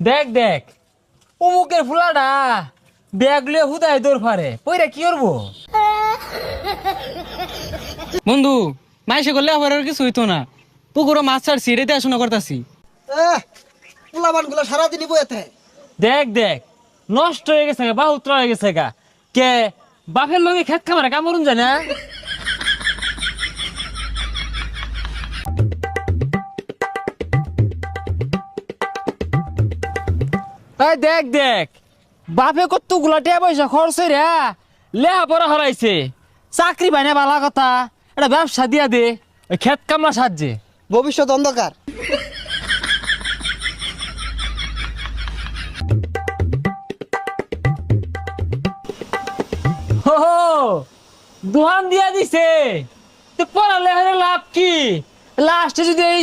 দেখ দেখ অমুকের ফুলাটা ব্যাগ লিয়ে হুদায় দৌড় ফারে পইরা কি করবো? বন্ধু মাইসে করলে আবার আর কিছু হইতো না। পুকুরও মাছ ছাড়ছি, রেতে আসনা করতাছি। পোলাবান গুলো সারাদিনই বইতে। দেখ দেখ নষ্ট হয়ে গেছে গা, বাহুত্র হয়ে গেছে গা। কে বাপের লগে খেত খামারে কামড়ুন যায় না? এই দেখ দেখ বাপে কত গুলাটিয়া পয়সা খরচ রে লেহা পড়া হরাইছে, চাকরি পাই না বালা কথা, এটা ব্যবসা দিয়া দে ওই খেত কামলা সাহায্যে। ভবিষ্যৎ অন্ধকার। হো দোহান দিয়া দিছে, তো পড়ালে লাভ কি? লাস্টে যদি এই